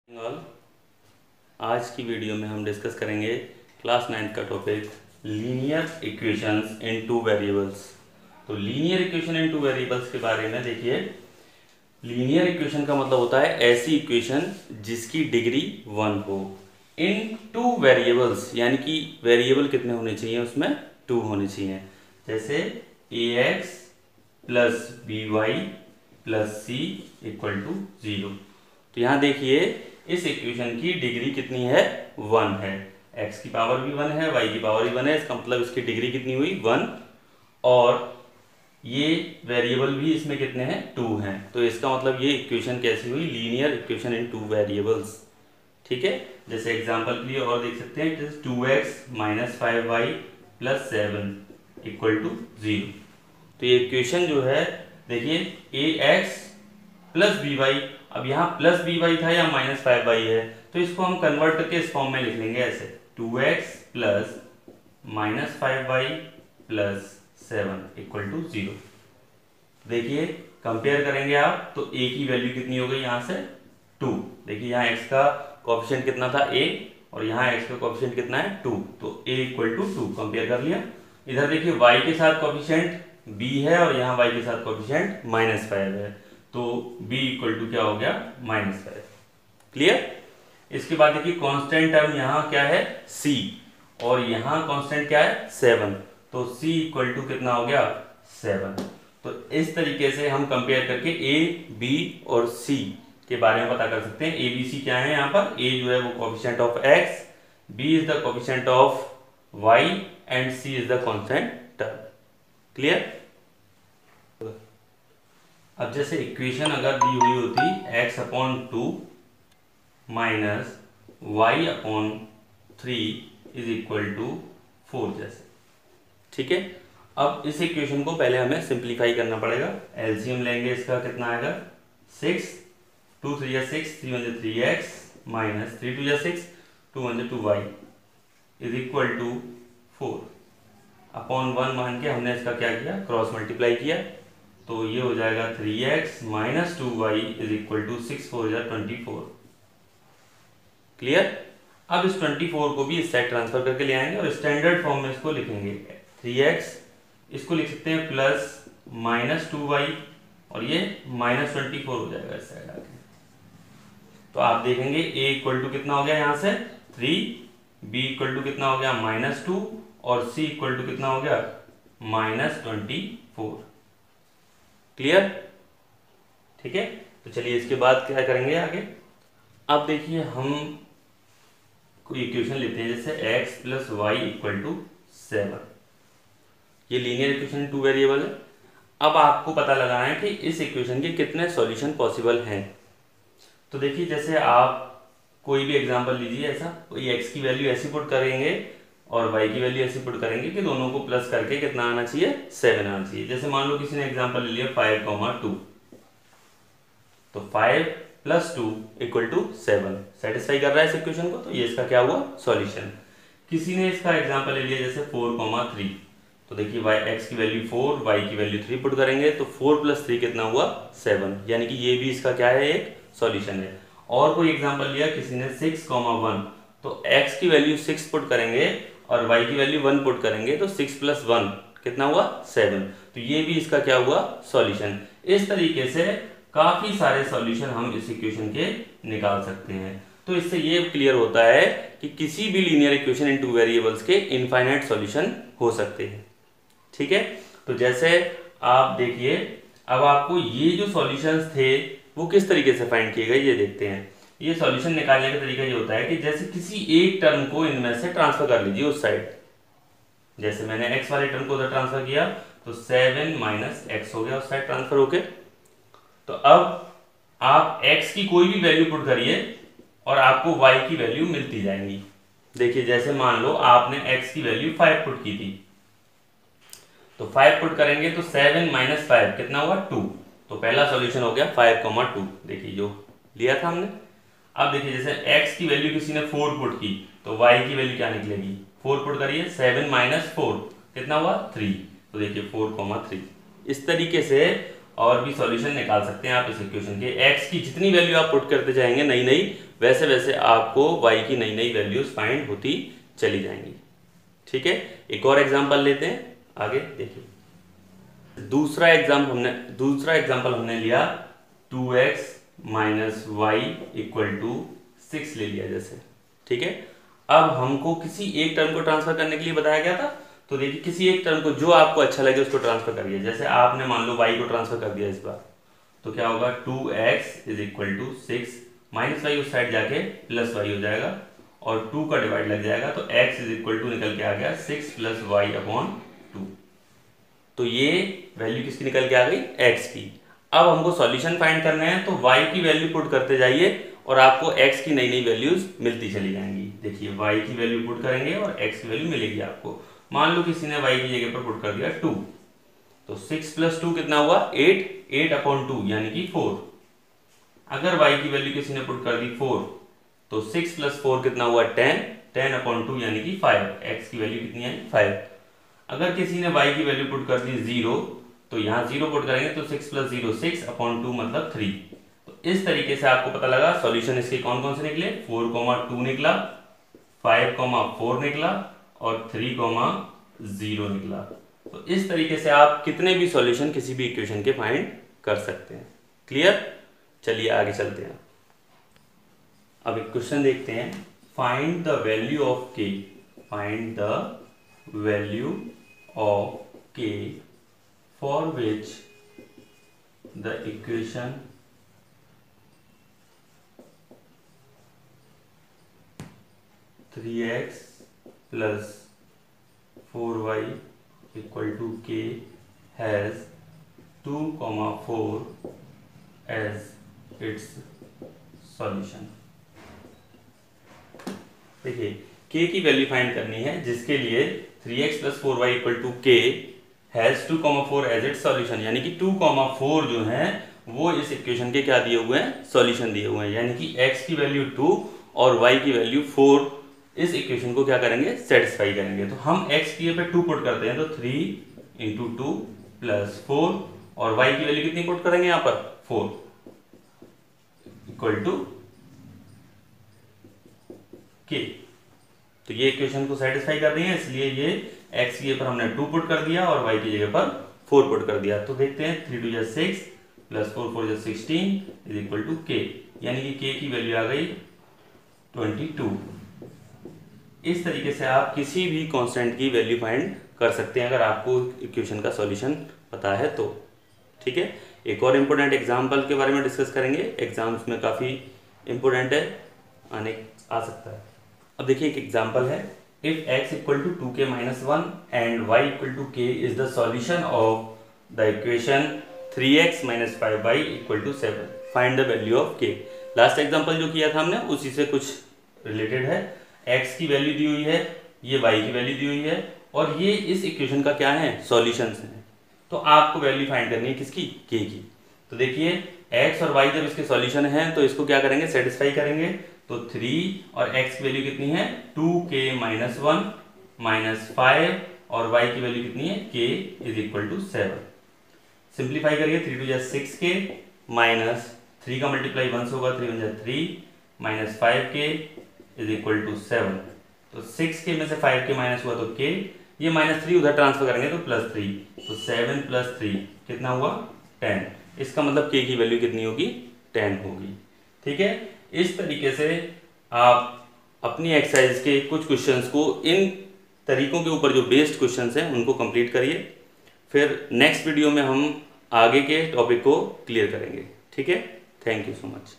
All, आज की video में हम डिस्कस करेंगे क्लास 9 का topic linear equations in two variables. तो linear equation in two variables के बारे में देखिए, लीनियर इक्वेशन का मतलब होता है ऐसी इक्वेशन जिसकी डिग्री 1 हो इन टू वेरिएबल्स, यानी कि वेरिएबल कितने होने चाहिए उसमें 2 होने चाहिए। जैसे ax plus by plus c equal to 0। तो यहाँ देखिए इस इक्वेशन की डिग्री कितनी है 1 है, x की पावर भी 1 है, y की पावर भी 1 है, इसका मतलब इसकी डिग्री कितनी हुई 1। और ये वेरिएबल भी इसमें कितने हैं 2 हैं। तो इसका मतलब ये इक्वेशन कैसी हुई, linear equation in two variables. ठीक है, जैसे एग्जांपल के लिए और देख सकते हैं, जैसे 2x minus 5y plus 7 equal to 0। तो ये इक्वेशन जो है देखिए ax प्लस by, अब यहाँ प्लस by था या माइनस 5y है, तो इसको हम कन्वर्ट करके इस फॉर्म में लिख लेंगे ऐसे 2x plus minus 5y plus 7 equal to 0। देखिए कंपेयर करेंगे आप तो a की वैल्यू कितनी हो गई यहाँ से 2। देखिए यहाँ x का कोएफिशिएंट कितना था a और यहाँ x का कोएफिशिएंट कितना है 2, तो a इक्वल टू 2 कंपेयर कर लिया। इधर देखिए y के साथ कोएफिशिएंट b है और यहाँ y के साथ कोएफिशिएंट -5 है, तो b इक्वल टू क्या हो गया -5। क्लियर। इसके बाद देखिए कांस्टेंट टर्म यहाँ क्या है c और यहाँ कांस्टेंट क्या है 7, तो c इक्वल टू कितना हो गया 7। तो इस तरीके से हम कंपेयर करके a b और c के बारे में पता कर सकते हैं। a b c क्या है, यहाँ पर a जो है वो coefficient of x, b is the coefficient of y and c is the constant term. Clear. अब जैसे इक्वेशन अगर दी हुई होती x upon 2 minus y upon 3 is equal to 4 जैसे, ठीक है। अब इस इक्वेशन को पहले हमें सिंप्लीफाई करना पड़ेगा। एलसीएम लेंगे, इसका कितना आएगा 6, 2 3 या 6, 3 1 3x माइनस 3 2 या 6, 2 1 2y is equal to 4 upon 1 मान के हमने इसका क्या किया क्रॉस मल्टीप्लाई किया, तो ये हो जाएगा 3x minus 2y is equal to 6 4 24। Clear. अब इस 24 को भी इस साइड ट्रांसफर करके ले आएंगे और स्टैंडर्ड फॉर्म में इसको लिखेंगे 3x, इसको लिख सकते हैं प्लस माइनस 2y और ये माइनस 24 हो जाएगा इस साइड आके। तो आप देखेंगे a इक्वल टू कितना हो गया यहाँ से 3, b इक्वल टू कितना हो गया -2 और c इक्वल टू कितना हो गया -24। क्लियर। ठीक है, तो चलिए इसके बाद क्या करेंगे आगे। अब देखिए हम कोई इक्वेशन लेते हैं, जैसे x plus y equal to 7। ये लीनियर इक्वेशन टू वेरिएबल है। अब आपको पता लगाना है कि इस इक्वेशन के कितने सॉल्यूशन पॉसिबल हैं। तो देखिए जैसे आप कोई भी एग्जांपल लीजिए, ऐसा कोई x की वैल्यू ऐसी पुट करेंगे और y की वैल्यू ऐसी पुट करेंगे कि दोनों को प्लस करके कितना आना चाहिए 7 आना चाहिए। जैसे मान लो किसी ने एग्जांपल ले लिया 5, 2, तो 5 प्लस 2 इक्वल टू 7 सेटिस्फाई कर रहा है इस इक्वेशन को, तो ये इसका क्या हुआ सॉल्यूशन। किसी ने इसका एग्जांपल ले लिया जैसे 4, 3, तो देखिए x की वैल्यू 4, y की वैल्यू 3 पुट करेंगे तो 4 प्लस 3 कितना हुआ 7, यानी कि ये भी इसका क्या है एक सॉल्यूशन है। और कोई एग्जांपल लिया किसी ने 6, 1, तो x की वैल्यू 6 पुट करेंगे और y की वैल्यू 1 पुट करेंगे तो 6 प्लस 1 कितना हुआ 7, तो ये भी इसका क्या हुआ सॉल्यूशन। इस तरीके से काफी सारे सॉल्यूशन हम इस इक्वेशन के निकाल सकते हैं। तो इससे ये क्लियर होता है कि किसी भी linear equation in two variables के इनफाइनाइट सॉल्यूशन हो सकते हैं। ठीक है, तो जैसे आप देखिए अब आपको ये जो सॉल्यूशंस थे वो किस तरीके से फाइंड किए गए ये देखते हैं। ये सॉल्यूशन निकालने का तरीका ये होता है कि जैसे किसी एक टर्म को इनमें से ट्रांसफर कर लीजिए उस साइड, जैसे मैंने x वाले टर्म को उधर ट्रांसफर किया तो 7 माइनस x हो गया उस साइड ट्रांसफर होके। तो अब आप x की कोई भी वैल्यू पुट करिए और आपको y की वैल्यू मिलती जाएंगी। देखिए जैसे मान लो आपने x की वैल्यू 5 पुट की थी, तो 5 पुट करेंगे तो 7 माइनस 5 कितना हुआ 2, तो पहला सॉल्यूशन हो गया 5, 2, देखिए जो लिया था हमने। अब देखिए जैसे x की वैल्यू किसी ने 4 पुट की तो y की वैल्यू क्या निकलेगी 4 पुट करिए 7 माइनस 4 कितना हुआ 3, तो देखिए 4, 3। इस तरीके से और भी सॉल्यूशन निकाल सकते हैं आप इस इक्वेशन के। x की जितनी वैल्यू आप पुट करते जाएंगे नई नई वैसे वैसे आपको y की नई नई वैल्यूज फाइंड होती चली जाएंगी। ठीक है, एक और एग्जांपल लेते हैं, आगे देखिए। दूसरा एग्जांपल हमने लिया 2x minus Y equal to 6 ले लिया जैसे। ठीक है, अब हमको किसी एक टर्म को ट्रांसफर करने के लिए बताया गया था, तो देखिए किसी एक टर्म को जो आपको अच्छा लगे उसको ट्रांसफर करिए। जैसे आपने मान लो y को ट्रांसफर कर दिया इस बार, तो क्या होगा 2x is equal to 6 minus y उस साइड जाके प्लस वाई हो जाएगा और 2 का डिवाइड लग जाएगा, तो x इज इक्वल टू निकल के आ गया 6 प्लस वाई अपॉन 2। तो ये वैल्यू किसकी निकल के आ गई, x की। अब हमको सॉल्यूशन फाइंड करने हैं, तो y की वैल्यू पुट करते जाइए और आपको x की नई नई वैल्यूज मिलती चली जाएंगी। देखिए y की वैल्यू पुट करेंगे और x की वैल्यू मिलेगी आपको। मान लो किसी ने y की जगह पर पुट कर दिया 2, तो 6 प्लस 2 कितना हुआ 8, 8 अपॉन 2 यानी कि 4। अगर y की वैल्यू किसी ने पुट कर दी 4, तो 6 प्लस 4 कितना हुआ 10, 10 अपॉन 2 यानी कि 5, x की वैल्यू कितनी है 5। अगर किसी ने y की वैल्यू पुट कर दी 0, तो यहाँ 0 पुट करेंगे तो 6 प्लस 0 6 अपॉन 2 मतलब 3। तो इस तरीके से आपको पता लगा सॉल्यूशन इसके कौन कौन से निकले, 4,2 निकला, 5,4 निकला और 3,0 निकला। तो इस तरीके से आप कितने भी सॉल्यूशन किसी भी इक्वेशन के फाइंड कर सकते हैं। क्लियर, चलिए आगे चलते हैं। अब एक क्वेश्चन देखते हैं, find the value of k, find the value of k for which the equation three x plus 4y equal to k has 2,4 as its solution। देखिए k की वैल्यू फाइंड करनी है, जिसके लिए 3x plus 4y equal to k has 2,4 as it solution, यानी कि 2,4 जो है वो इस इक्वेशन के क्या दिए हुए हैं, सॉल्यूशन दिए हुए हैं। यानी कि x की वैल्यू 2 और y की वैल्यू 4 इस इक्वेशन को क्या करेंगे, सेटिस्फाई करेंगे। तो हम x की पे 2 पुट करते हैं, तो 3 इंटू 2 प्लस 4 और y की वैल्यू कितनी पुट करेंगे यहाँ पर 4 इक्वल टू k। तो ये इक्वेशन को सेटिस्फाई कर रही है, इसलिए ये x की जगह पर हमने 2 पुट कर दिया और y की जगह पर 4 पुट कर दिया। तो देखते हैं 3 2 6 plus 4 4 16 is equal to k, यानी कि k की वैल्यू आ गई 22। इस तरीके से आप किसी भी कांस्टेंट की वैल्यू फाइंड कर सकते हैं अगर आपको इक्वेशन का सॉल्यूशन पता है तो। ठीक है, एक और इम्पोर्टेंट एग्जाम्पल के बारे में डिस्कस करेंगे, एग्जाम्स में काफ़ी इम्पोर्टेंट है, आने आ सकता है। अब देखिए एक एग्जाम्पल है, if x equal to 2k minus 1 and y equal to k is the solution of the equation 3x minus 5y equal to 7, find the value of k। Last example जो किया था हमने उसी से कुछ रिलेटेड है। x की value दी हुई है, ये y की वैल्यू दी हुई है और ये इस इक्वेशन का क्या है, सॉल्यूशंस हैं। तो आपको वैल्यू फाइंड करनी है किसकी, k की। तो देखिए x और y जब इसके सॉल्यूशन हैं तो इसको क्या करेंगे, सेटिस्फाई करेंगे। तो 3 और x की वैल्यू कितनी है 2k माइनस 1 माइनस 5 और y की वैल्यू कितनी है k is equal to 7। Simplify करिए, 3 2 6k माइनस 3 का मल्टीप्लाई 1 से होगा, 3 1 3 minus 5k is equal to 7। तो 6k में से 5k माइनस हुआ तो k, ये माइनस 3 उधर ट्रांसफर करेंगे तो प्लस 3, तो 7 प्लस 3 कितना हुआ 10। इसका मतलब k की वैल्यू कितनी होगी 10 होगी। ठीक है, इस तरीके से आप अपनी एक्सरसाइज के कुछ क्वेश्चंस को इन तरीकों के ऊपर जो बेस्ड क्वेश्चंस हैं उनको कंप्लीट करिए, फिर नेक्स्ट वीडियो में हम आगे के टॉपिक को क्लियर करेंगे। ठीक है, थैंक यू सो मच।